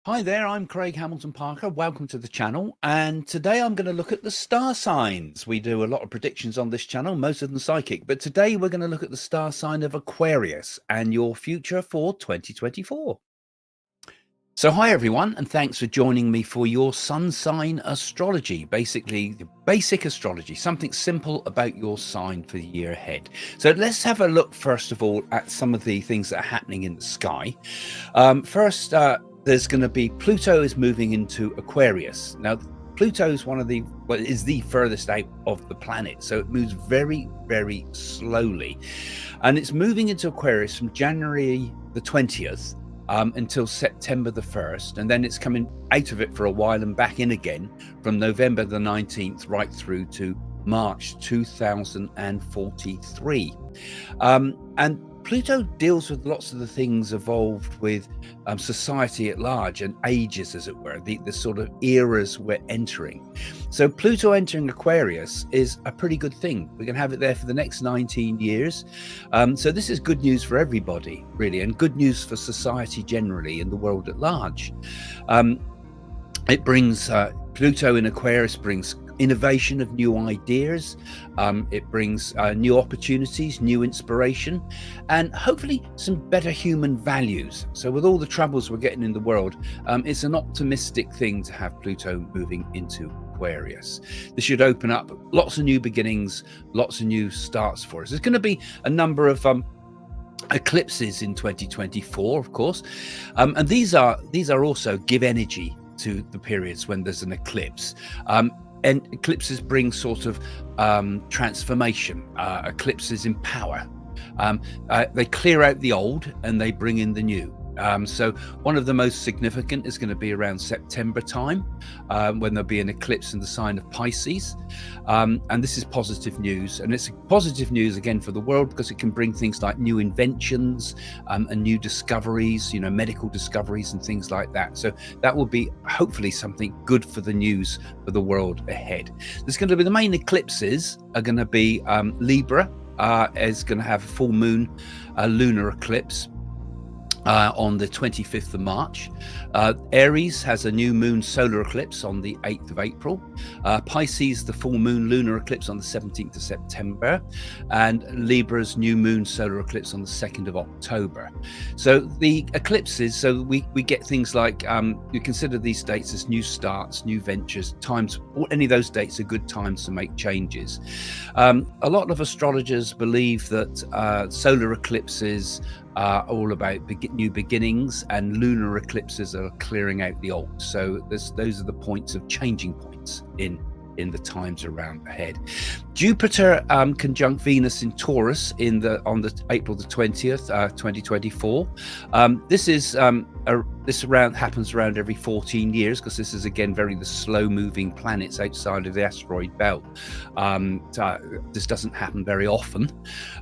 Hi there, I'm Craig Hamilton Parker. Welcome to the channel. And today I'm going to look at the star signs. We do a lot of predictions on this channel, most of them psychic. But today we're going to look at the star sign of Aquarius and your future for 2024. So hi everyone, and thanks for joining me for your sun sign astrology, basically the basic astrology, something simple about your sign for the year ahead. So let's have a look first of all at some of the things that are happening in the sky. First, there's going to be Pluto is moving into Aquarius. Now, Pluto is is the furthest out of the planet, so it moves very, very slowly, and it's moving into Aquarius from January the 20th. Until September the 1st, and then it's coming out of it for a while and back in again from November the 19th right through to March 2043. And Pluto deals with lots of the things involved with society at large and ages, as it were, the sort of eras we're entering. So Pluto entering Aquarius is a pretty good thing. We're going to have it there for the next 19 years. So this is good news for everybody, really, and good news for society generally and the world at large. It brings Pluto in Aquarius brings innovation of new ideas. It brings new opportunities, new inspiration, and hopefully some better human values. So with all the troubles we're getting in the world, it's an optimistic thing to have Pluto moving into Aquarius. This should open up lots of new beginnings, lots of new starts for us. There's going to be a number of eclipses in 2024, of course, and these are also give energy to the periods when there's an eclipse. And eclipses bring sort of transformation. Eclipses empower. They clear out the old and they bring in the new. So one of the most significant is going to be around September time, when there'll be an eclipse in the sign of Pisces. And this is positive news. And it's positive news again for the world because it can bring things like new inventions and new discoveries, medical discoveries and things like that. So that will be hopefully something good for the news for the world ahead. There's going to be the main eclipses are going to be Libra is going to have a full moon lunar eclipse on the 25th of March. Aries has a new moon solar eclipse on the 8th of April. Pisces, the full moon lunar eclipse on the 17th of September. And Libra's new moon solar eclipse on the 2nd of October. So the eclipses, so we get things like, you consider these dates as new starts, new ventures, times, any of those dates are good times to make changes. A lot of astrologers believe that solar eclipses are all about new beginnings, and lunar eclipses are clearing out the old. So those are the points of changing points in the times around ahead. Jupiter conjunct Venus in Taurus on the April the 20th, 2024. This happens around every 14 years because this is again the slow moving planets outside of the asteroid belt. This doesn't happen very often,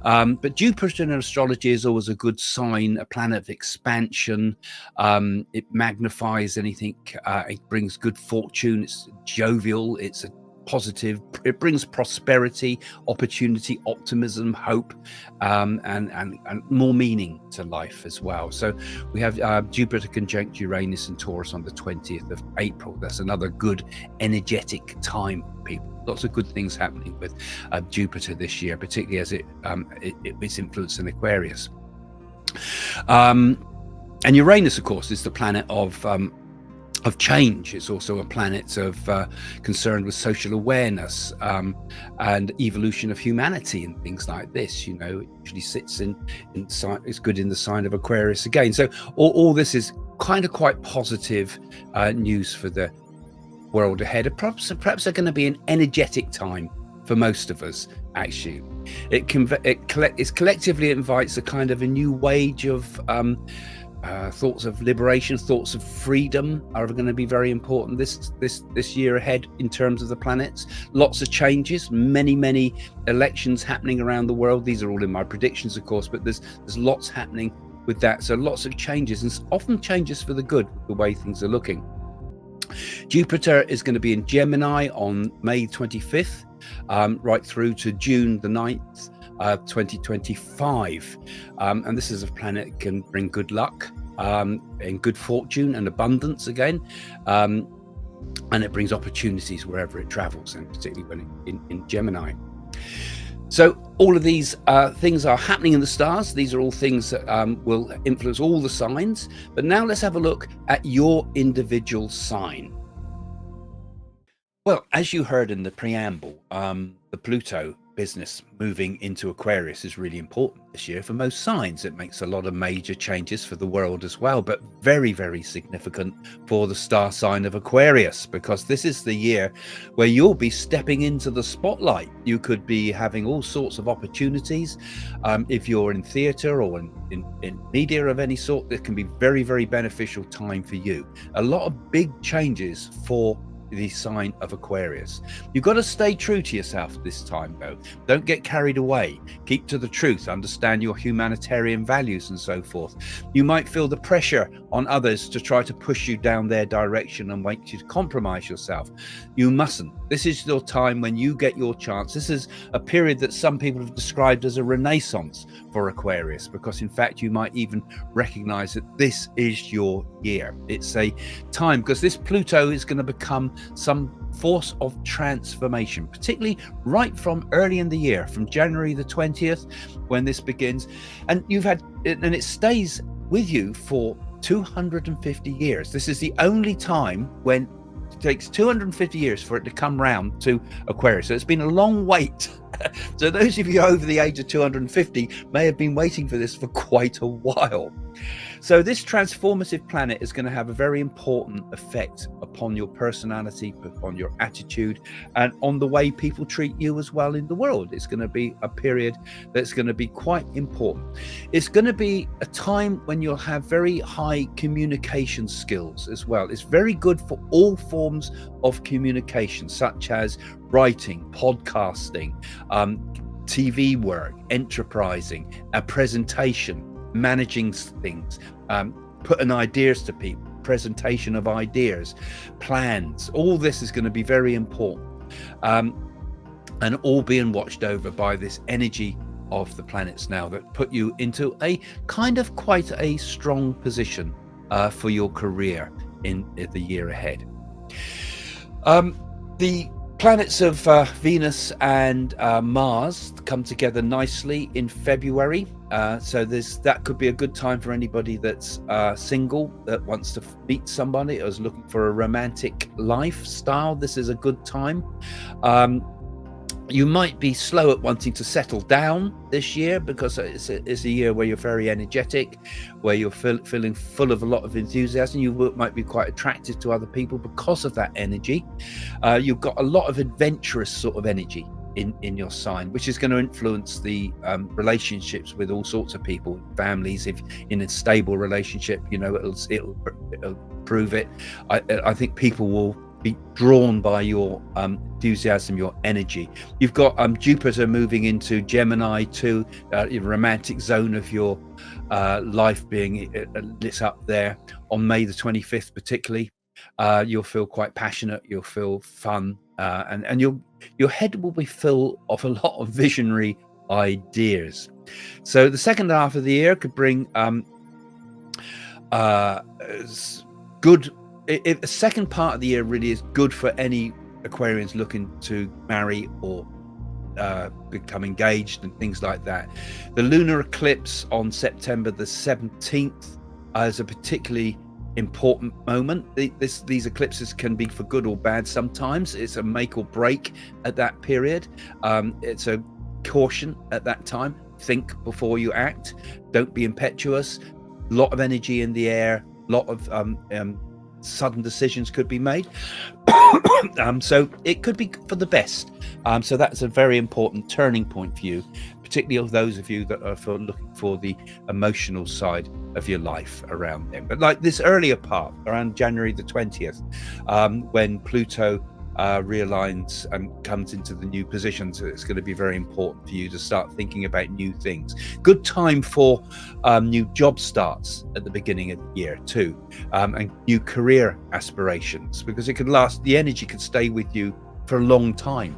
but Jupiter in astrology is always a good sign, a planet of expansion. It magnifies anything. It brings good fortune. It's jovial. It's a positive. It brings prosperity, opportunity, optimism, hope, and more meaning to life as well. So we have Jupiter conjunct Uranus and Taurus on the 20th of April. That's another good energetic time for people. Lots of good things happening with Jupiter this year, particularly as its influence in Aquarius. And Uranus, of course, is the planet of change. It's also a planet of concerned with social awareness and evolution of humanity and things like this. It usually sits it's good in the sign of Aquarius again. So all this is kind of quite positive news for the world ahead. Perhaps are going to be an energetic time for most of us. Actually, it collectively invites a kind of a new wave of thoughts of liberation, thoughts of freedom are going to be very important this year ahead in terms of the planets. Lots of changes, many elections happening around the world. These are all in my predictions, of course, but there's lots happening with that. So lots of changes, and often changes for the good, the way things are looking. Jupiter is going to be in Gemini on May 25th, right through to June the 9th. 2025, and this is a planet that can bring good luck, in good fortune and abundance again. And it brings opportunities wherever it travels, and particularly when in Gemini. So all of these things are happening in the stars. These are all things that will influence all the signs. But now let's have a look at your individual sign. Well, as you heard in the preamble, the Pluto business moving into Aquarius is really important this year for most signs. It makes a lot of major changes for the world as well, but very, very significant for the star sign of Aquarius, because this is the year where you'll be stepping into the spotlight. You could be having all sorts of opportunities. If you're in theatre or in media of any sort, it can be very, very beneficial time for you. A lot of big changes for the sign of Aquarius. You've got to stay true to yourself this time, though. Don't get carried away. Keep to the truth. Understand your humanitarian values and so forth. You might feel the pressure on others to try to push you down their direction and make you to compromise yourself. You mustn't. This is your time when you get your chance. This is a period that some people have described as a renaissance for Aquarius, because in fact you might even recognize that this is your year. It's a time, because this Pluto is going to become some force of transformation, particularly right from early in the year, from January the 20th, when this begins, and it stays with you for 250 years. This is the only time when it takes 250 years for it to come round to Aquarius. So it's been a long wait. So those of you over the age of 250 may have been waiting for this for quite a while. So this transformative planet is going to have a very important effect upon your personality, upon your attitude, and on the way people treat you as well in the world. It's going to be a period that's going to be quite important. It's going to be a time when you'll have very high communication skills as well. It's very good for all forms of communication, such as writing, podcasting, TV work, enterprising, a presentation, managing things, putting ideas to people, presentation of ideas, plans. All this is going to be very important, and all being watched over by this energy of the planets now that put you into a kind of quite a strong position for your career in the year ahead. The planets of Venus and Mars come together nicely in February. So that could be a good time for anybody that's single, that wants to meet somebody, or is looking for a romantic lifestyle. This is a good time. You might be slow at wanting to settle down this year, because it's a year where you're very energetic, where you're feeling full of a lot of enthusiasm. You might be quite attractive to other people because of that energy. You've got a lot of adventurous sort of energy in your sign, which is going to influence the relationships with all sorts of people, families. If in a stable relationship, it'll prove it. I think people will be drawn by your enthusiasm, your energy. You've got Jupiter moving into Gemini too, romantic zone of your life being lit up there on May the 25th particularly. You'll feel quite passionate, you'll feel fun, and your head will be full of a lot of visionary ideas. So the second half of the year could bring good. The second part of the year really is good for any Aquarians looking to marry or become engaged and things like that. The lunar eclipse on September the 17th is a particularly important moment. These eclipses can be for good or bad sometimes. It's a make or break at that period. It's a caution at that time. Think before you act. Don't be impetuous. A lot of energy in the air. A lot of sudden decisions could be made. So it could be for the best. So that's a very important turning point for you, particularly of those of you that are looking for the emotional side of your life around them. But like this earlier part, around January the 20th, when Pluto realigns and comes into the new position, so it's going to be very important for you to start thinking about new things. Good time for new job starts at the beginning of the year too, and new career aspirations, because it could last. The energy could stay with you for a long time.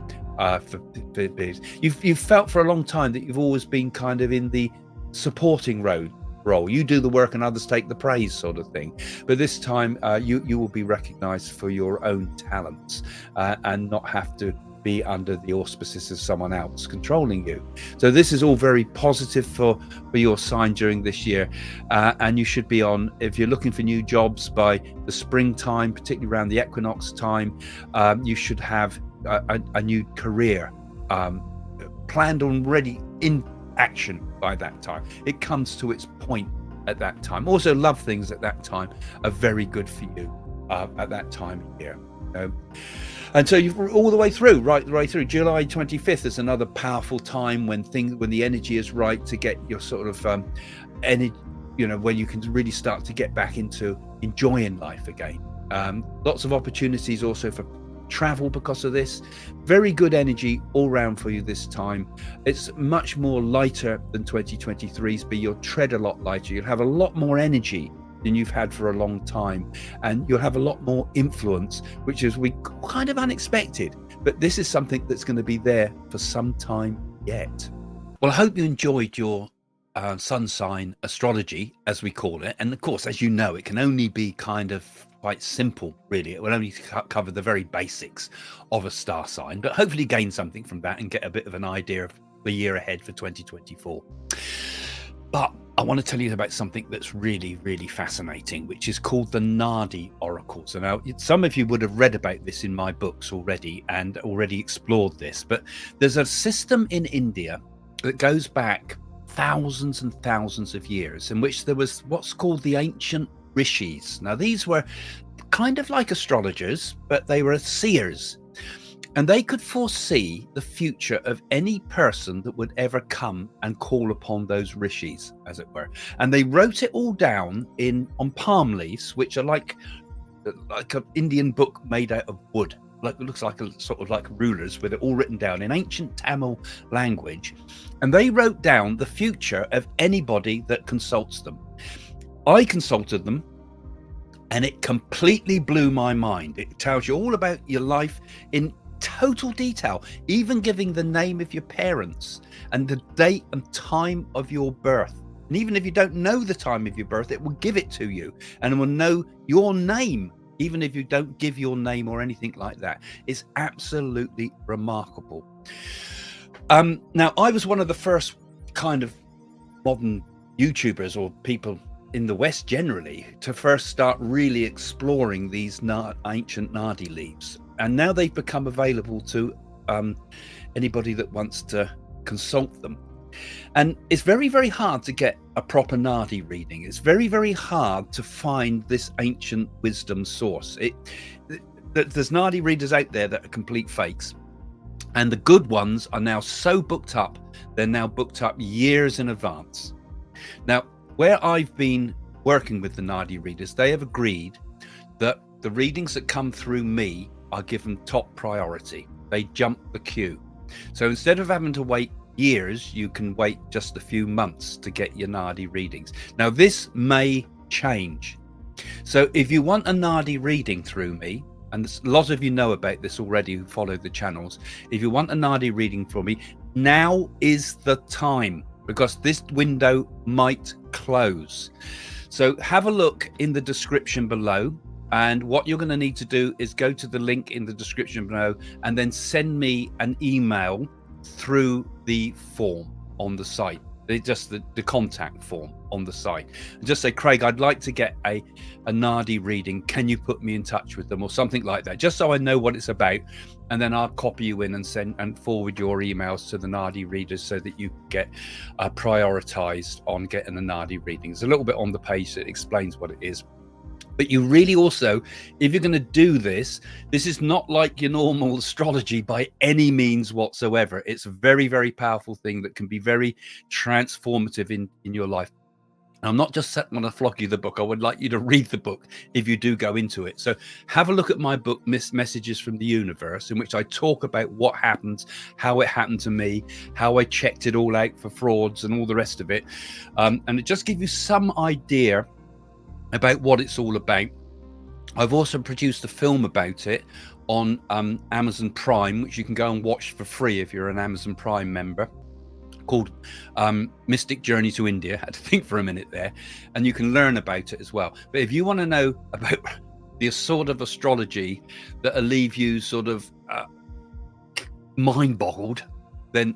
You've felt for a long time that you've always been kind of in the supporting role role. You do the work and others take the praise, sort of thing. But this time you will be recognized for your own talents and not have to be under the auspices of someone else controlling you. So this is all very positive for your sign during this year, and you should be on, if you're looking for new jobs by the springtime, particularly around the equinox time, you should have a new career planned already, in action by that time. It comes to its point at that time. Also, love things at that time are very good for you at that time of year. And so you've all the way through, right through July 25th is another powerful time when the energy is right to get your sort of energy, when you can really start to get back into enjoying life again. Lots of opportunities also for travel because of this. Very good energy all round for you this time. It's much more lighter than 2023's, but you'll tread a lot lighter. You'll have a lot more energy than you've had for a long time, and you'll have a lot more influence, which is kind of unexpected, but this is something that's going to be there for some time yet. Well, I hope you enjoyed your sun sign astrology, as we call it. And of course, as you know, it can only be kind of quite simple, really. It will only cover the very basics of a star sign, but hopefully gain something from that and get a bit of an idea of the year ahead for 2024. But I want to tell you about something that's really, really fascinating, which is called the Nardi Oracles. And now, some of you would have read about this in my books already and already explored this, but there's a system in India that goes back thousands and thousands of years, in which there was what's called the ancient rishis. Now, these were kind of like astrologers, but they were seers, and they could foresee the future of any person that would ever come and call upon those rishis, as it were. And they wrote it all down on palm leaves, which are like an Indian book made out of wood. It looks like a sort of like rulers, with it all written down in ancient Tamil language. And they wrote down the future of anybody that consults them. I consulted them, and it completely blew my mind. It tells you all about your life in total detail, even giving the name of your parents and the date and time of your birth. And even if you don't know the time of your birth, it will give it to you, and it will know your name, even if you don't give your name or anything like that. It's absolutely remarkable. Now, I was one of the first kind of modern YouTubers, or people in the West generally, to first start really exploring these ancient Nardi leaves. And now they've become available to anybody that wants to consult them. And it's very, very hard to get a proper Nardi reading. It's very, very hard to find this ancient wisdom source. There's Nardi readers out there that are complete fakes. And the good ones are now so booked up, they're now booked up years in advance. Now, where I've been working with the Nardi readers, they have agreed that the readings that come through me are given top priority. They jump the queue. So instead of having to wait years, you can wait just a few months to get your Nardi readings. Now, this may change. So if you want a Nardi reading through me, and a lot of you know about this already who follow the channels, if you want a Nardi reading from me, now is the time, because this window might close. So have a look in the description below, and what you're going to need to do is go to the link in the description below and then send me an email through the form on the site. Just the contact form on the site. Just say, Craig, I'd like to get a Nardi reading. Can you put me in touch with them, or something like that, just so I know what it's about. And then I'll copy you in and send and forward your emails to the Nardi readers, so that you get prioritized on getting a Nardi reading. There's a little bit on the page that explains what it is. But you really also, if you're going to do this, this is not like your normal astrology by any means whatsoever. It's a very, very powerful thing that can be very transformative in your life. And I'm not just want to flog you the book. I would like you to read the book if you do go into it. So have a look at my book, Messages from the Universe, in which I talk about what happened, how it happened to me, how I checked it all out for frauds and all the rest of it. And it just gives you some idea about what it's all about. I've also produced a film about it on Amazon Prime, which you can go and watch for free if you're an Amazon Prime member. called Mystic Journey to India. I had to think for a minute there, and you can learn about it as well. But if you want to know about the sort of astrology that'll leave you sort of mind boggled, then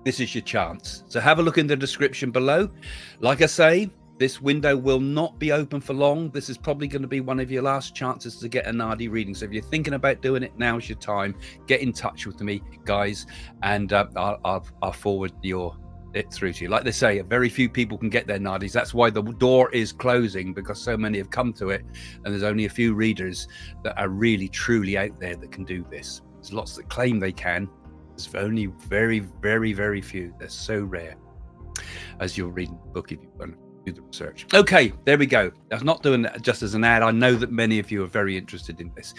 this is your chance. So have a look in the description below. Like I say, this window will not be open for long. This is probably going to be one of your last chances to get a NAADI reading. So if you're thinking about doing it, now's your time. Get in touch with me, guys, and I'll forward it through to you. Like they say, very few people can get their NAADIs. That's why the door is closing, because so many have come to it, and there's only a few readers that are really, truly out there that can do this. There's lots that claim they can. There's only very, very, very few. They're so rare, as you'll read in the book if you've done the research. Okay, there we go. I'm not doing that just as an ad. I know that many of you are very interested in this.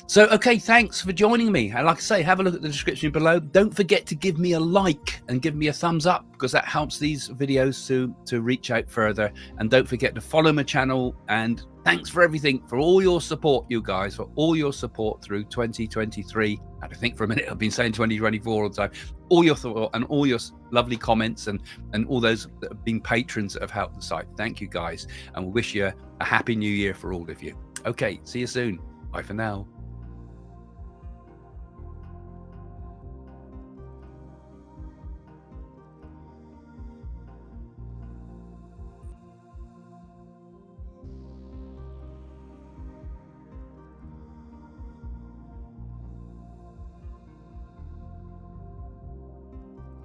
So, okay, thanks for joining me. And like I say, have a look at the description below. Don't forget to give me a like and give me a thumbs up, because that helps these videos to reach out further. And don't forget to follow my channel. And thanks for everything, for all your support, you guys, for all your support through 2023. And I think for a minute I've been saying 2024 all the time. All your thought and all your lovely comments and all those that have been patrons that have helped the site. Thank you, guys. And we wish you a happy new year for all of you. Okay, see you soon. Bye for now.